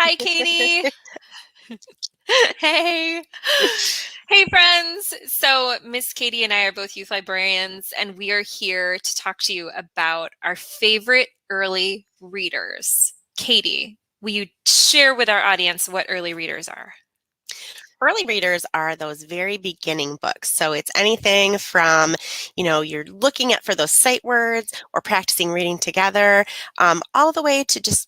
Hi, Katie. Hey. Hey, friends. So, Miss Katie and I are both youth librarians, and we are here to talk to you about our favorite early readers. Katie, will you share with our audience what early readers are? Early readers are those very beginning books. So it's anything from, you're looking at for those sight words or practicing reading together, all the way to just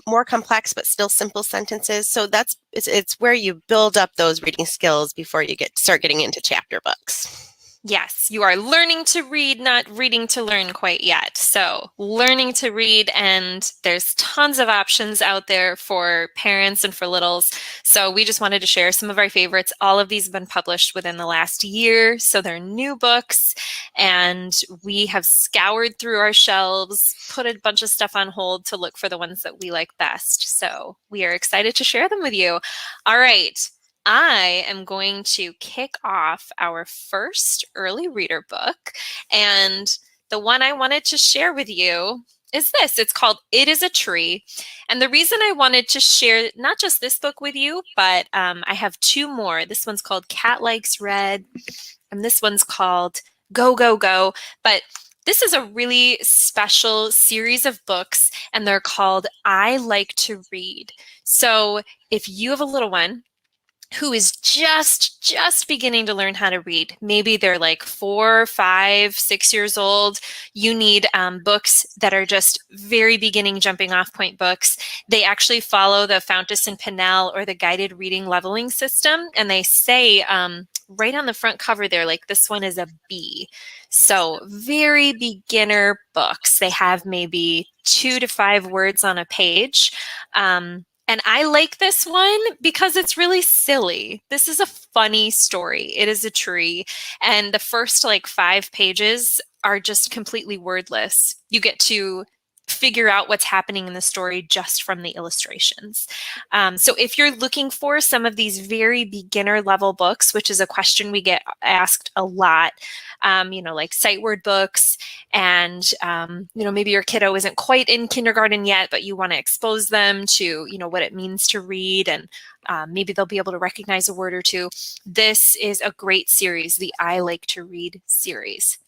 more complex but still simple sentences. So it's where you build up those reading skills before you start getting into chapter books. Yes, you are learning to read, not reading to learn quite yet. So, learning to read, and there's tons of options out there for parents and for littles. So, we just wanted to share some of our favorites. All of these have been published within the last year, so they're new books, and we have scoured through our shelves, put a bunch of stuff on hold to look for the ones that we like best. So, we are excited to share them with you. All right. I am going to kick off our first early reader book. And the one I wanted to share with you is this. It's called It Is a Tree. And the reason I wanted to share not just this book with you, but I have two more. This one's called Cat Likes Red, and this one's called Go, Go, Go. But this is a really special series of books, and they're called I Like to Read. So if you have a little one who is just beginning to learn how to read. Maybe they're like 4, 5, 6 years old. You need books that are just very beginning jumping off point books. They actually follow the Fountas and Pinnell or the guided reading leveling system. And they say right on the front cover there, like this one is a B. So very beginner books. They have maybe 2 to 5 words on a page. And I like this one because it's really silly. This is a funny story. It is a tree. And the first like 5 pages are just completely wordless. You get to figure out what's happening in the story just from the illustrations. So if you're looking for some of these very beginner level books, which is a question we get asked a lot, like sight word books, and maybe your kiddo isn't quite in kindergarten yet, but you want to expose them to what it means to read, and maybe they'll be able to recognize a word or two. This is a great series, the I Like to Read series.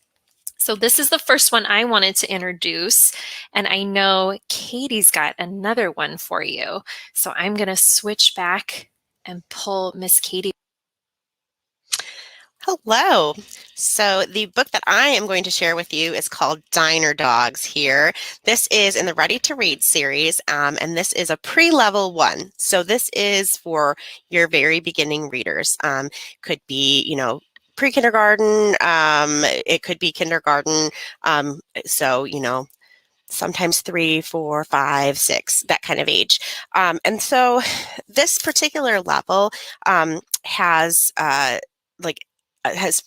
So this is the first one I wanted to introduce, and I know Katie's got another one for you. So I'm going to switch back and pull Miss Katie. Hello. So the book that I am going to share with you is called Diner Dogs here. This is in the Ready to Read series, and this is a pre-level 1. So this is for your very beginning readers. Could be, pre-kindergarten, it could be kindergarten, sometimes 3, 4, 5, 6, that kind of age. And so this particular level has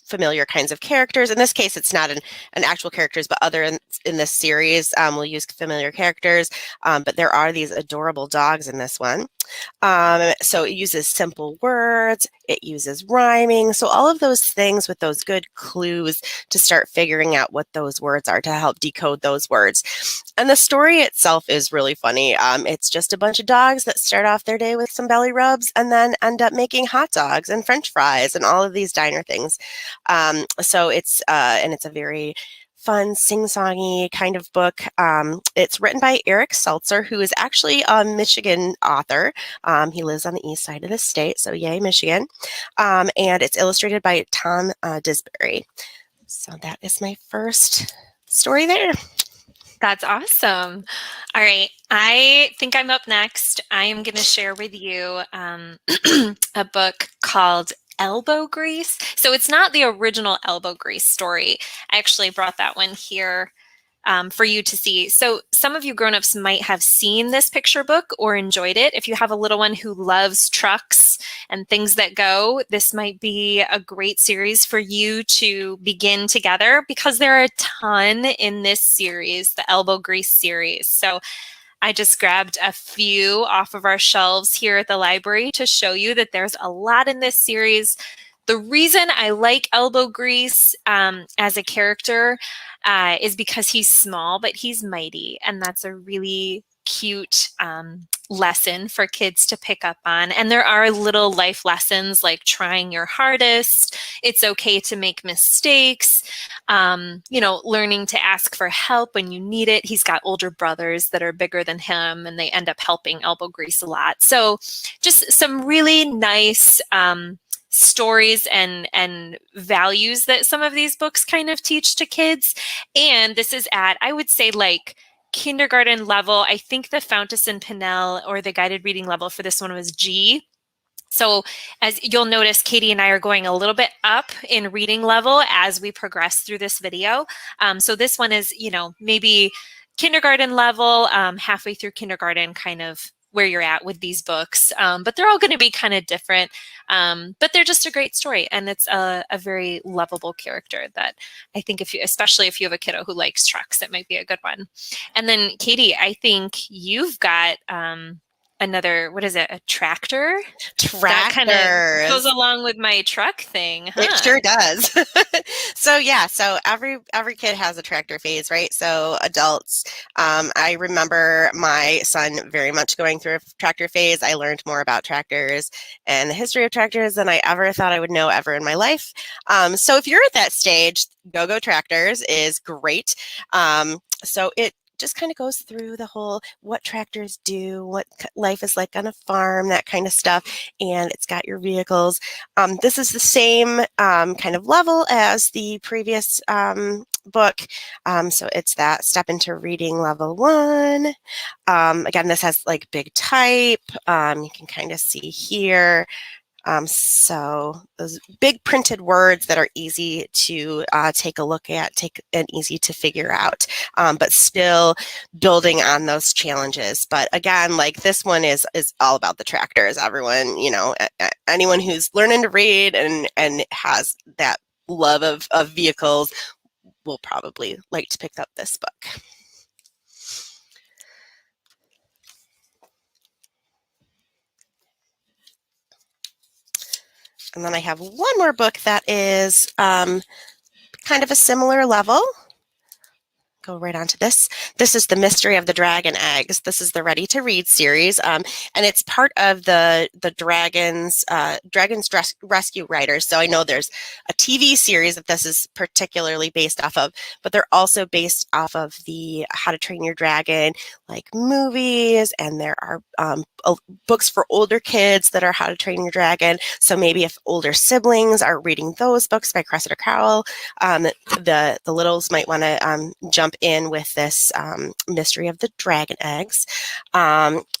familiar kinds of characters. In this case, it's not an actual characters, but other in this series, we'll use familiar characters. But there are these adorable dogs in this one. So it uses simple words, it uses rhyming. So all of those things with those good clues to start figuring out what those words are to help decode those words. And the story itself is really funny. It's just a bunch of dogs that start off their day with some belly rubs and then end up making hot dogs and French fries and all of these diner things. So it's a very fun, sing-songy kind of book. It's written by Eric Seltzer, who is actually a Michigan author. He lives on the east side of the state, so yay, Michigan. And it's illustrated by Tom Disbury. So that is my first story there. That's awesome. All right. I think I'm up next. I am going to share with you a book called Elbow Grease. So it's not the original Elbow Grease story. I actually brought that one here for you to see. So some of you grown-ups might have seen this picture book or enjoyed it. If you have a little one who loves trucks and things that go, this might be a great series for you to begin together because there are a ton in this series, the Elbow Grease series. So I just grabbed a few off of our shelves here at the library to show you that there's a lot in this series. The reason I like Elbow Grease as a character is because he's small, but he's mighty. And that's a really cute lesson for kids to pick up on. And there are little life lessons like trying your hardest. It's okay to make mistakes. Learning to ask for help when you need it. He's got older brothers that are bigger than him, and they end up helping elbow grease a lot. So just some really nice stories and values that some of these books kind of teach to kids. And this is at, I would say, like kindergarten level. I think the Fountas and Pinnell, or the guided reading level for this one, was G. So as you'll notice, Katie and I are going a little bit up in reading level as we progress through this video. So this one is, maybe kindergarten level, halfway through kindergarten, kind of where you're at with these books. But they're all going to be kind of different. But they're just a great story. And it's a very lovable character that I think especially if you have a kiddo who likes trucks, it might be a good one. And then Katie, I think you've got another, what is it, a tractor? That kind of goes along with my truck thing, huh? It sure does. So every kid has a tractor phase, right? So adults, I remember my son very much going through a tractor phase. I learned more about tractors and the history of tractors than I ever thought I would know ever in my life. So if you're at that stage, Go Tractors is great. So it just kind of goes through the whole what tractors do, what life is like on a farm, that kind of stuff, and it's got your vehicles. This is the same kind of level as the previous book, so it's that step into reading level 1. Again, this has like big type. You can kind of see here. So those big printed words that are easy to take a look at, and easy to figure out, but still building on those challenges. But again, like this one is all about the tractors. Everyone, anyone who's learning to read and has that love of vehicles will probably like to pick up this book. And then I have one more book that is kind of a similar level. Go right on to this. This is The Mystery of the Dragon Eggs. This is the Ready to Read series, and it's part of the Dragons Rescue Writers. So I know there's a TV series that this is particularly based off of, but they're also based off of the How to Train Your Dragon like movies, and there are books for older kids that are How to Train Your Dragon. So maybe if older siblings are reading those books by Cressida Cowell, the littles might want to jump in with this Mystery of the Dragon Eggs.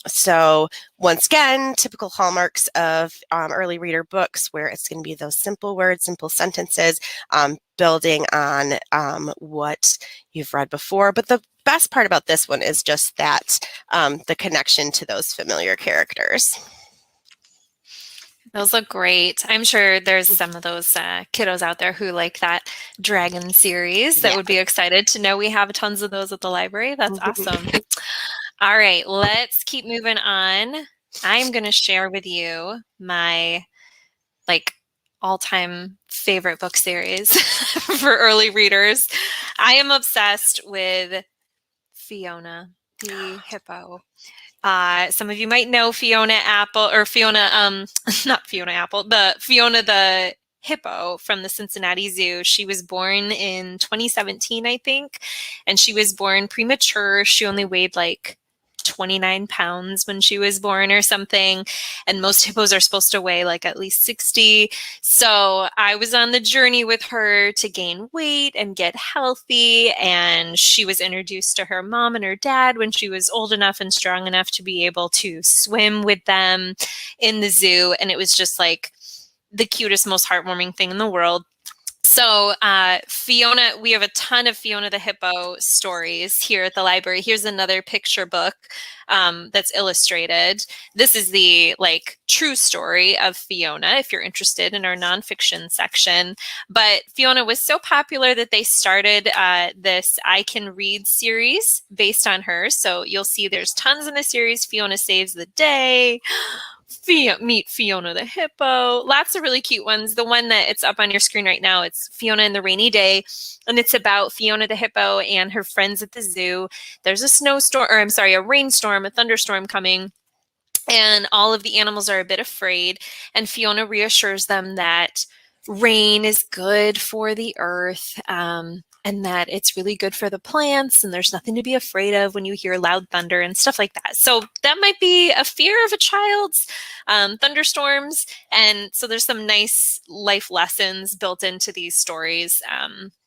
So once again, typical hallmarks of early reader books, where it's going to be those simple words, simple sentences, building on what you've read before. But the best part about this one is just that the connection to those familiar characters. Those look great. I'm sure there's some of those kiddos out there who like that dragon series that would be excited to know we have tons of those at the library. That's awesome. All right, let's keep moving on. I'm going to share with you my all-time favorite book series for early readers. I am obsessed with Fiona the Hippo. Some of you might know Fiona the Hippo from the Cincinnati Zoo. She was born in 2017, I think, and she was born premature. She only weighed like 29 pounds when she was born or something, and most hippos are supposed to weigh like at least 60. So I was on the journey with her to gain weight and get healthy, and she was introduced to her mom and her dad when she was old enough and strong enough to be able to swim with them in the zoo, and it was just like the cutest, most heartwarming thing in the world. So Fiona, we have a ton of Fiona the Hippo stories here at the library. Here's another picture book that's illustrated. This is the true story of Fiona, if you're interested in our nonfiction section. But Fiona was so popular that they started this I Can Read series based on her. So you'll see there's tons in the series. Fiona Saves the Day, Meet Fiona the Hippo. Lots of really cute ones. The one that it's up on your screen right now, it's Fiona and the Rainy Day, and it's about Fiona the Hippo and her friends at the zoo. There's a snowstorm, or I'm sorry, a rainstorm, a thunderstorm coming, and all of the animals are a bit afraid, and Fiona reassures them that rain is good for the earth, and that it's really good for the plants, and there's nothing to be afraid of when you hear loud thunder and stuff like that. So that might be a fear of a child's, thunderstorms, and so there's some nice life lessons built into these stories,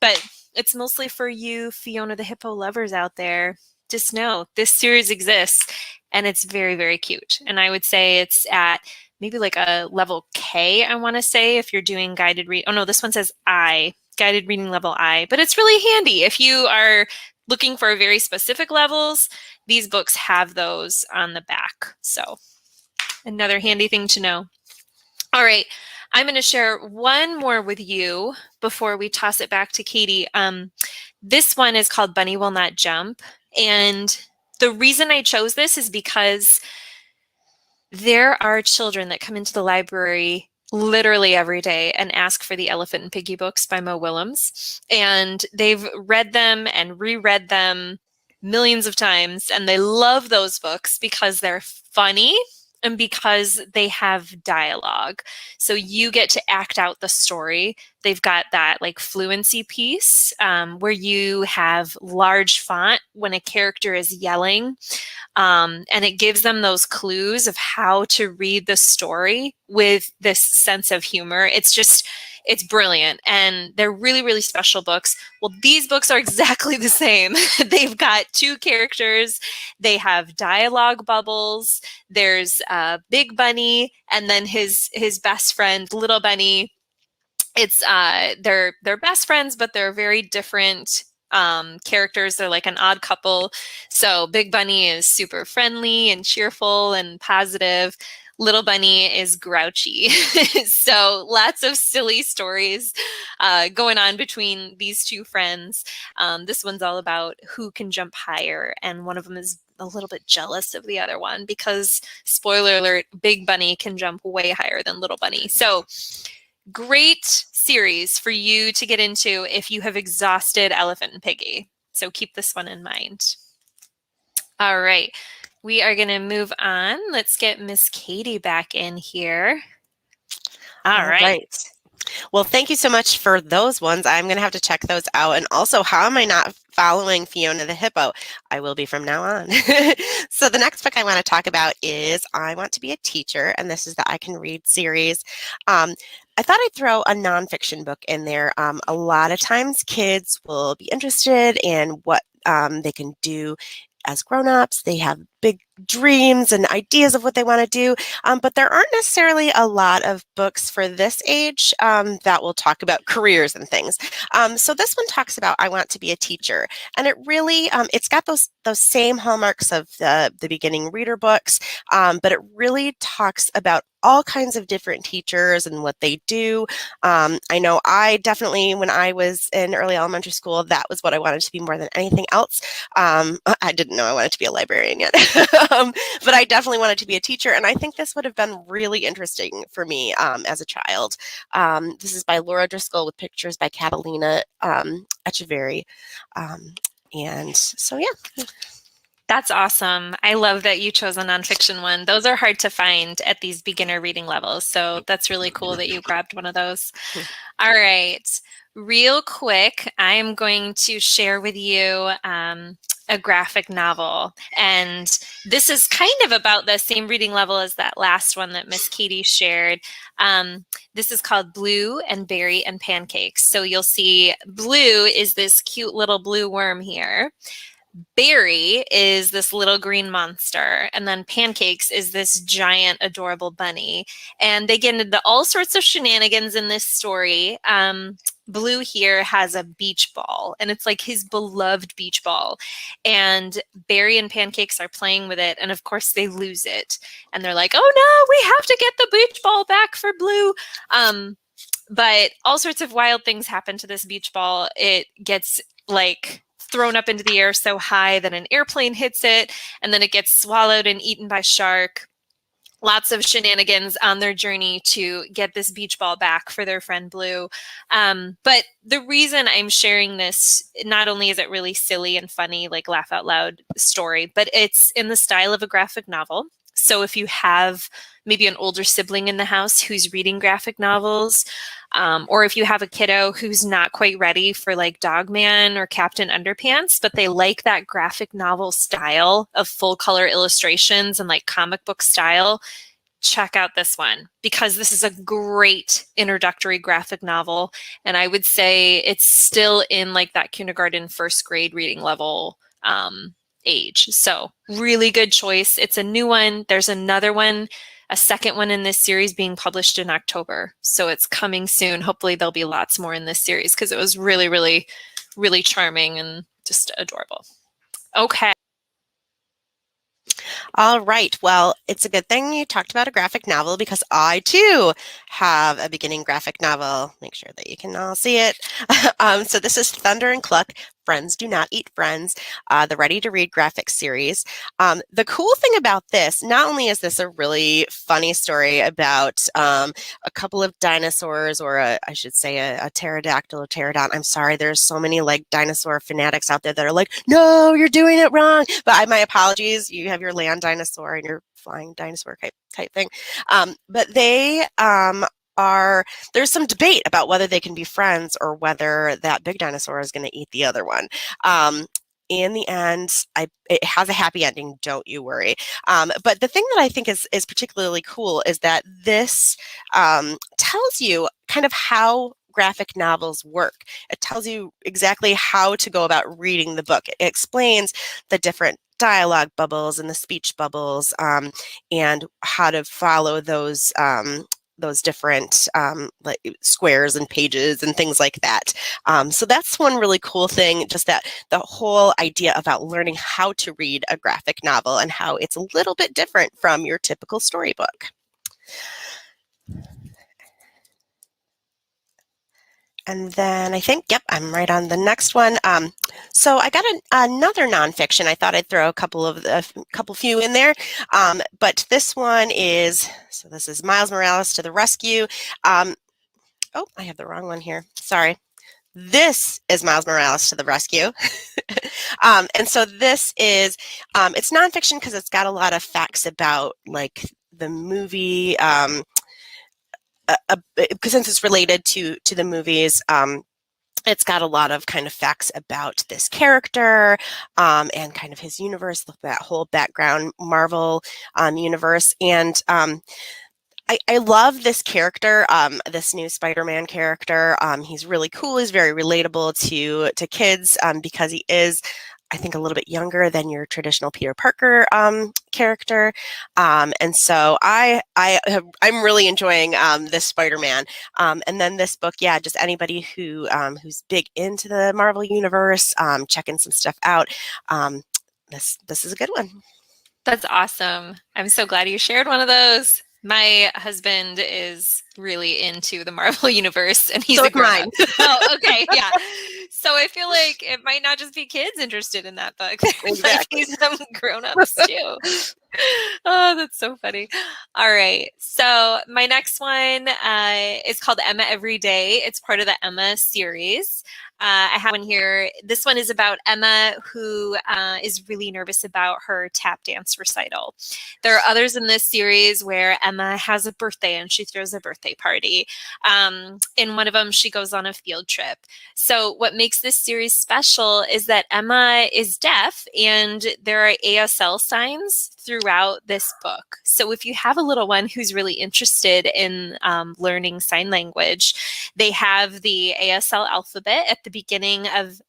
but it's mostly for you Fiona the Hippo lovers out there. Just know this series exists, and it's very, very cute. And I would say it's at maybe like a level K, I want to say, if you're doing guided read. Oh no, this one says I, guided reading level I, but it's really handy. If you are looking for very specific levels, these books have those on the back. So another handy thing to know. All right, I'm going to share one more with you before we toss it back to Katie. This one is called Bunny Will Not Jump. And the reason I chose this is because there are children that come into the library literally every day and ask for the Elephant and Piggy books by Mo Willems. And they've read them and reread them millions of times. And they love those books because they're funny and because they have dialogue. So you get to act out the story. They've got that like fluency piece where you have large font when a character is yelling. And it gives them those clues of how to read the story with this sense of humor. It's brilliant. And they're really, really special books. Well, these books are exactly the same. They've got two characters. They have dialogue bubbles. There's Big Bunny and then his best friend, Little Bunny. It's they're best friends, but they're very different characters. They're like an odd couple. So Big Bunny is super friendly and cheerful and positive. Little Bunny is grouchy. So lots of silly stories going on between these two friends. This one's all about who can jump higher, and one of them is a little bit jealous of the other one because, spoiler alert, Big Bunny can jump way higher than Little Bunny. So great series for you to get into if you have exhausted Elephant and Piggy. So keep this one in mind. All right, we are going to move on. Let's get Miss Katie back in here. All right. Well, thank you so much for those ones. I'm going to have to check those out. And also, how am I not following Fiona the Hippo? I will be from now on. So the next book I want to talk about is I Want to Be a Teacher, and this is the I Can Read series. I thought I'd throw a nonfiction book in there. A lot of times kids will be interested in what they can do as grown-ups. They have big dreams and ideas of what they want to do, but there aren't necessarily a lot of books for this age that will talk about careers and things. So this one talks about I Want to Be a Teacher, and it really it's got those same hallmarks of the beginning reader books, but it really talks about all kinds of different teachers and what they do. I know I definitely, when I was in early elementary school, that was what I wanted to be more than anything else. I didn't know I wanted to be a librarian yet. But I definitely wanted to be a teacher, and I think this would have been really interesting for me as a child. This is by Laura Driscoll with pictures by Catalina Echeverry. And so, yeah. That's awesome. I love that you chose a nonfiction one. Those are hard to find at these beginner reading levels. So that's really cool that you grabbed one of those. All right. Real quick, I am going to share with you a graphic novel. And this is kind of about the same reading level as that last one that Miss Katie shared. This is called Blue and Berry and Pancakes. So you'll see Blue is this cute little blue worm here. Berry is this little green monster, and then Pancakes is this giant, adorable bunny. And they get into all sorts of shenanigans in this story. Blue here has a beach ball, and it's like his beloved beach ball. And Berry and Pancakes are playing with it, and of course they lose it. And they're like, oh no, we have to get the beach ball back for Blue. But all sorts of wild things happen to this beach ball. It gets like thrown up into the air so high that an airplane hits it, and then it gets swallowed and eaten by a shark. lots of shenanigans on their journey to get this beach ball back for their friend Blue. But the reason I'm sharing this, not only is it really silly and funny, like laugh out loud story, but it's in the style of a graphic novel. So if you have maybe an older sibling in the house who's reading graphic novels, or if you have a kiddo who's not quite ready for like Dogman or Captain Underpants, but they like that graphic novel style of full color illustrations and like comic book style, check out this one because this is a great introductory graphic novel. And I would say it's still in like that kindergarten, first grade reading level age. So really good choice. It's a new one. There's another one, a second one in this series being published in October. So it's coming soon. Hopefully there'll be lots more in this series because it was really, really, really charming and just adorable. Okay. All right. Well, it's a good thing you talked about a graphic novel because I too have a beginning graphic novel. Make sure that you can all see it. So this is Thunder and Cluck, Friends Do Not Eat Friends, the Ready to Read graphic series. The cool thing about this, not only is this a really funny story about a couple of dinosaurs, or I should say a pterodactyl or pterodon. I'm sorry, there's so many like dinosaur fanatics out there that are like, no, you're doing it wrong. But my apologies. You have your land dinosaur and your flying dinosaur type thing. But they there's some debate about whether they can be friends or whether that big dinosaur is going to eat the other one. In the end, it has a happy ending, don't you worry. But the thing that I think is particularly cool is that this tells you kind of how graphic novels work. It tells you exactly how to go about reading the book. It explains the different dialogue bubbles and the speech bubbles, and how to follow those different like squares and pages and things like that. So that's one really cool thing, just that the whole idea about learning how to read a graphic novel and how it's a little bit different from your typical storybook. And then I think, yep, I'm right on the next one. So I got another nonfiction. I thought I'd throw a couple few in there. But this one is, so this is Miles Morales to the Rescue. Oh, I have the wrong one here. Sorry. This is Miles Morales to the Rescue. And so this is, it's nonfiction because it's got a lot of facts about like the movie, since it's related to the movies. It's got a lot of kind of facts about this character, and kind of his universe, that whole background Marvel universe. And I love this character, this new Spider-Man character. He's really cool. He's very relatable to kids, because he is, I think, a little bit younger than your traditional Peter Parker character. And so I'm really enjoying this Spider-Man. And then this book, yeah, just anybody who's big into the Marvel universe, checking some stuff out. This is a good one. That's awesome. I'm so glad you shared one of those. My husband is really into the Marvel universe, and he's So a is mine. grown-up. Oh, okay, yeah. So I feel like it might not just be kids interested in that book. There might be some grown-ups too. Oh, that's so funny. All right. So my next one is called Emma Every Day. It's part of the Emma series. I have one here. This one is about Emma, who is really nervous about her tap dance recital. There are others in this series where Emma has a birthday and she throws a birthday party. In one of them, she goes on a field trip. So what makes this series special is that Emma is deaf and there are ASL signs throughout this book. So if you have a little one who's really interested in learning sign language, they have the ASL alphabet at the beginning of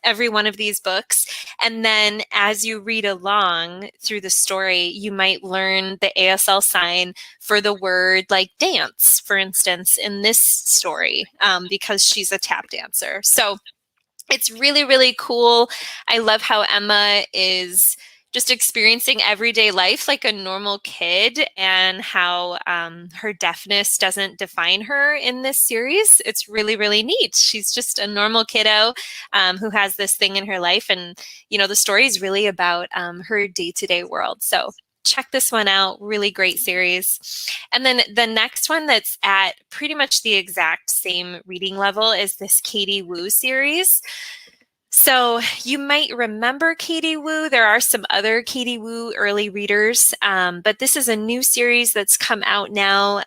every one of these books. And then as you read along through the story, you might learn the ASL sign for the word like dance, for instance, in this story, because she's a tap dancer. So it's really, really cool. I love how Emma is just experiencing everyday life like a normal kid, and how her deafness doesn't define her in this series. It's really, really neat. She's just a normal kiddo who has this thing in her life. And, you know, the story is really about her day-to-day world. So check this one out. Really great series. And then the next one that's at pretty much the exact same reading level is this Katie Woo series. So you might remember Katie Woo. There are some other Katie Woo early readers, but this is a new series that's come out now,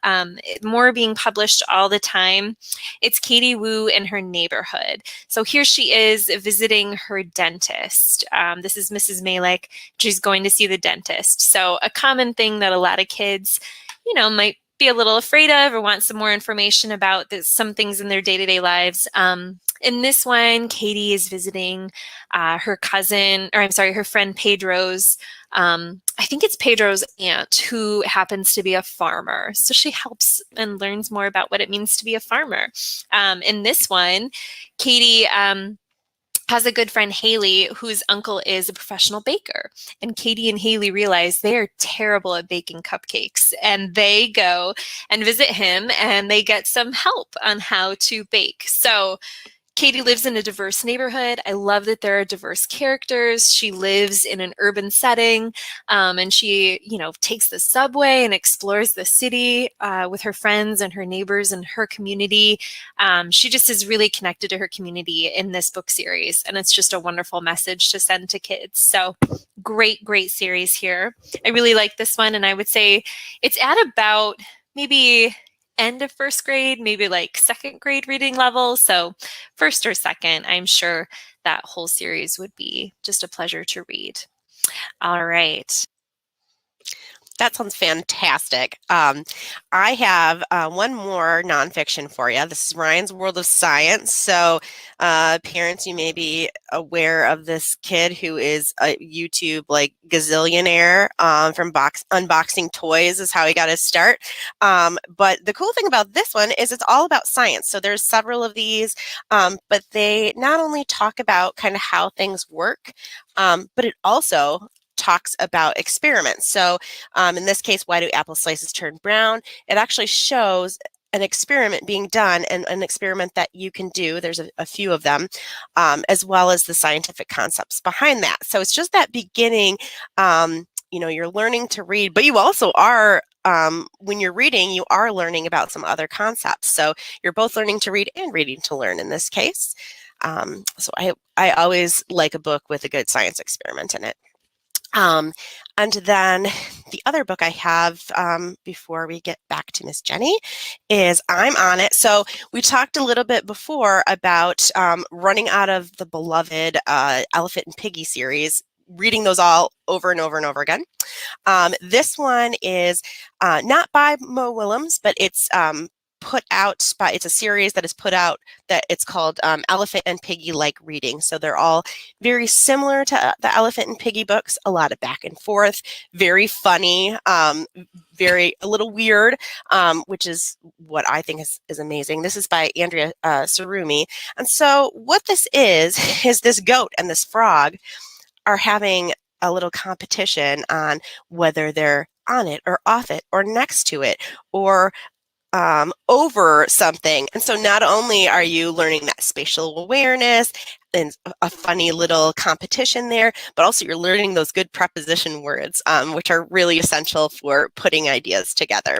more being published all the time. It's Katie Woo in her neighborhood. So here she is visiting her dentist. This is Mrs. Malik. She's going to see the dentist. So a common thing that a lot of kids, might be a little afraid of or want some more information about some things in their day-to-day lives. In this one, Katie is visiting her friend Pedro's, I think it's Pedro's aunt, who happens to be a farmer. So she helps and learns more about what it means to be a farmer. In this one, Katie has a good friend, Haley, whose uncle is a professional baker. And Katie and Haley realize they are terrible at baking cupcakes. And they go and visit him and they get some help on how to bake. So Katie lives in a diverse neighborhood. I love that there are diverse characters. She lives in an urban setting, and she, takes the subway and explores the city with her friends and her neighbors and her community. She just is really connected to her community in this book series, and it's just a wonderful message to send to kids. So great, great series here. I really like this one, and I would say it's at about maybe end of first grade, maybe like second grade reading level. So first or second, I'm sure that whole series would be just a pleasure to read. All right. That sounds fantastic. I have one more nonfiction for you. This is Ryan's World of Science. So parents, you may be aware of this kid who is a YouTube gazillionaire from unboxing toys is how he got his start. But the cool thing about this one is it's all about science. So there's several of these, but they not only talk about kind of how things work, but it also talks about experiments. So in this case, why do apple slices turn brown? It actually shows an experiment being done and an experiment that you can do. There's a few of them, as well as the scientific concepts behind that. So it's just that beginning, you're learning to read, but you also are, when you're reading, you are learning about some other concepts. So you're both learning to read and reading to learn in this case. So I always like a book with a good science experiment in it. And then the other book I have before we get back to Miss Jenny is I'm On It. So we talked a little bit before about running out of the beloved Elephant and Piggy series, reading those all over and over and over again. This one is not by Mo Willems, but it's put out by, it's a series that is put out that it's called Elephant and Piggy Like Reading. So they're all very similar to the Elephant and Piggy books, a lot of back and forth, very funny, a little weird, which is what I think is amazing. This is by Andrea Sarumi. And so what this is this goat and this frog are having a little competition on whether they're on it or off it or next to it or over something. And so not only are you learning that spatial awareness and a funny little competition there, but also you're learning those good preposition words, which are really essential for putting ideas together.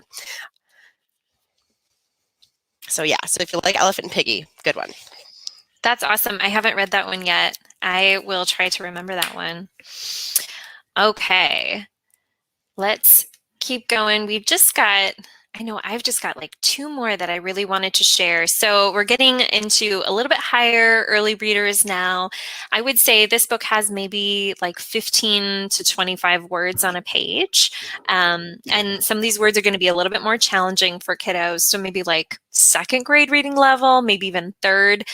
So yeah, so if you like Elephant and Piggy, good one. That's awesome. I haven't read that one yet. I will try to remember that one. Okay, let's keep going. I've just got like two more that I really wanted to share. So we're getting into a little bit higher early readers now. I would say this book has maybe like 15 to 25 words on a page. And some of these words are going to be a little bit more challenging for kiddos. So maybe like second grade reading level, maybe even third.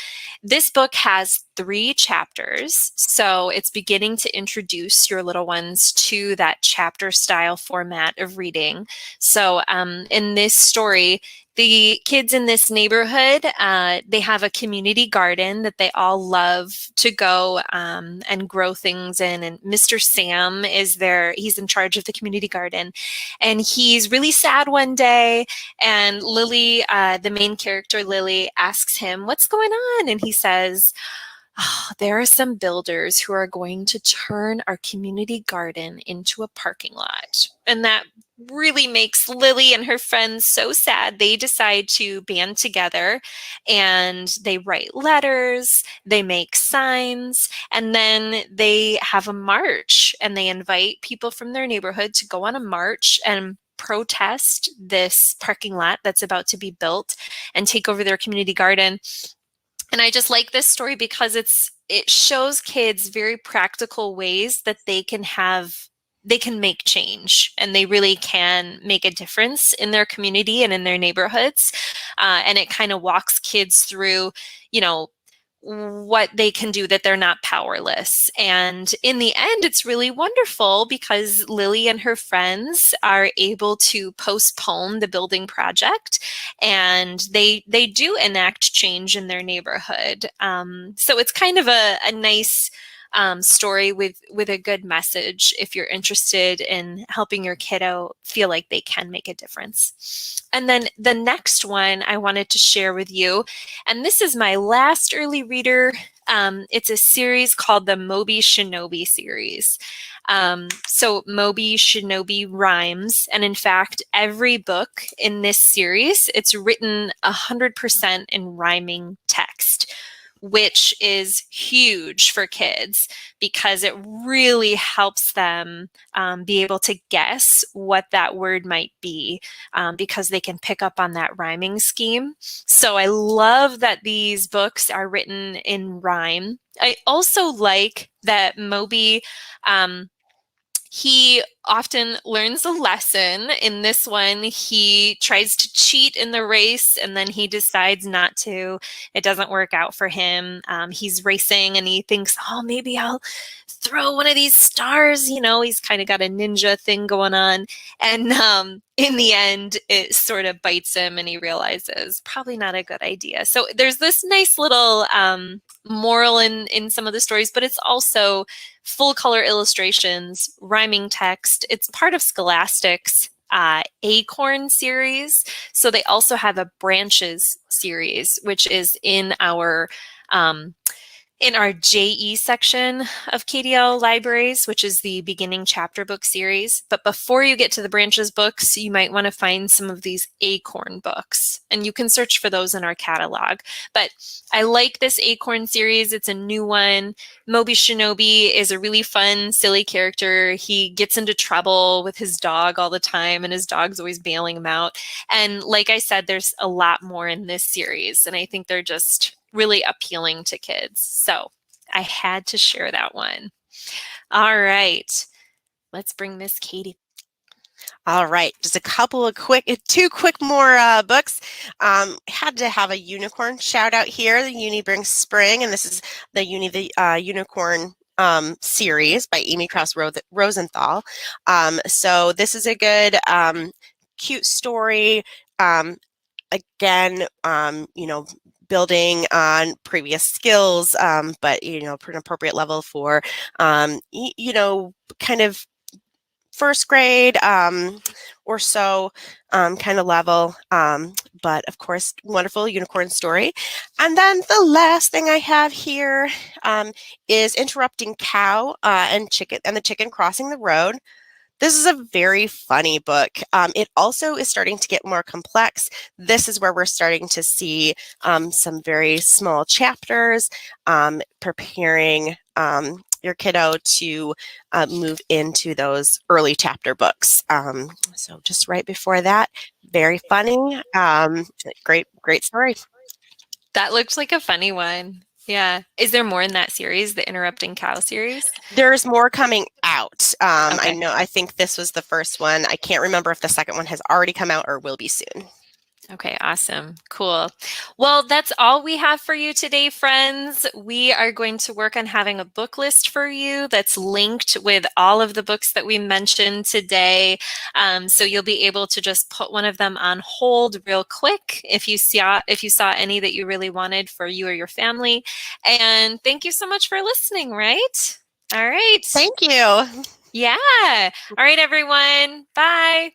This book has 3 chapters. So it's beginning to introduce your little ones to that chapter style format of reading. So in this story, the kids in this neighborhood, they have a community garden that they all love to go and grow things in. And Mr. Sam is there. He's in charge of the community garden. And he's really sad one day. And Lily, the main character, Lily, asks him, "What's going on?" And he says, Oh, there are some builders who are going to turn our community garden into a parking lot. And that really makes Lily and her friends so sad. They decide to band together and they write letters, they make signs, and then they have a march and they invite people from their neighborhood to go on a march and protest this parking lot that's about to be built and take over their community garden. And I just like this story because it shows kids very practical ways that they can make change and they really can make a difference in their community and in their neighborhoods. And it kind of walks kids through, you know, what they can do, that they're not powerless. And in the end, it's really wonderful because Lily and her friends are able to postpone the building project and they do enact change in their neighborhood. So it's kind of a nice story with a good message if you're interested in helping your kiddo feel like they can make a difference. And then the next one I wanted to share with you, and this is my last early reader. It's a series called the Moby Shinobi series. So Moby Shinobi rhymes, and in fact, every book in this series, it's written 100% in rhyming text, which is huge for kids because it really helps them be able to guess what that word might be, because they can pick up on that rhyming scheme. So I love that these books are written in rhyme. I also like that Moby, he often learns a lesson. In this one, he tries to cheat in the race and then he decides not to. It doesn't work out for him. He's racing and he thinks, oh, maybe I'll throw one of these stars. You know, he's kind of got a ninja thing going on. And in the end, it sort of bites him and he realizes probably not a good idea. So there's this nice little moral in some of the stories, but it's also full color illustrations, rhyming text. It's part of Scholastic's Acorn series. So they also have a Branches series, which is in our JE section of KDL libraries, which is the beginning chapter book series. But before you get to the Branches books, you might want to find some of these Acorn books, and you can search for those in our catalog. But I like this Acorn series. It's a new one. Moby Shinobi is a really fun, silly character. He gets into trouble with his dog all the time, and his dog's always bailing him out. And like I said, there's a lot more in this series, and I think they're just really appealing to kids. So I had to share that one. All right, let's bring Miss Katie. All right, just two quick more books. Had to have a unicorn shout out here. The Uni Brings Spring, and this is the Unicorn series by Amy Cross Rosenthal. So this is a good, cute story. Again, building on previous skills, but for an appropriate level for kind of first grade or so kind of level, but of course, wonderful unicorn story. And then the last thing I have here is Interrupting Cow and the Chicken Crossing the Road. This is a very funny book. It also is starting to get more complex. This is where we're starting to see some very small chapters, preparing your kiddo to move into those early chapter books. So just right before that, very funny, great story. That looks like a funny one. Yeah. Is there more in that series, the Interrupting Cow series? There's more coming out. Okay. I think this was the first one. I can't remember if the second one has already come out or will be soon. Okay, awesome. Cool. Well, that's all we have for you today, friends. We are going to work on having a book list for you that's linked with all of the books that we mentioned today. So you'll be able to just put one of them on hold real quick if you saw any that you really wanted for you or your family. And thank you so much for listening, right? All right. Thank you. Yeah. All right, everyone. Bye.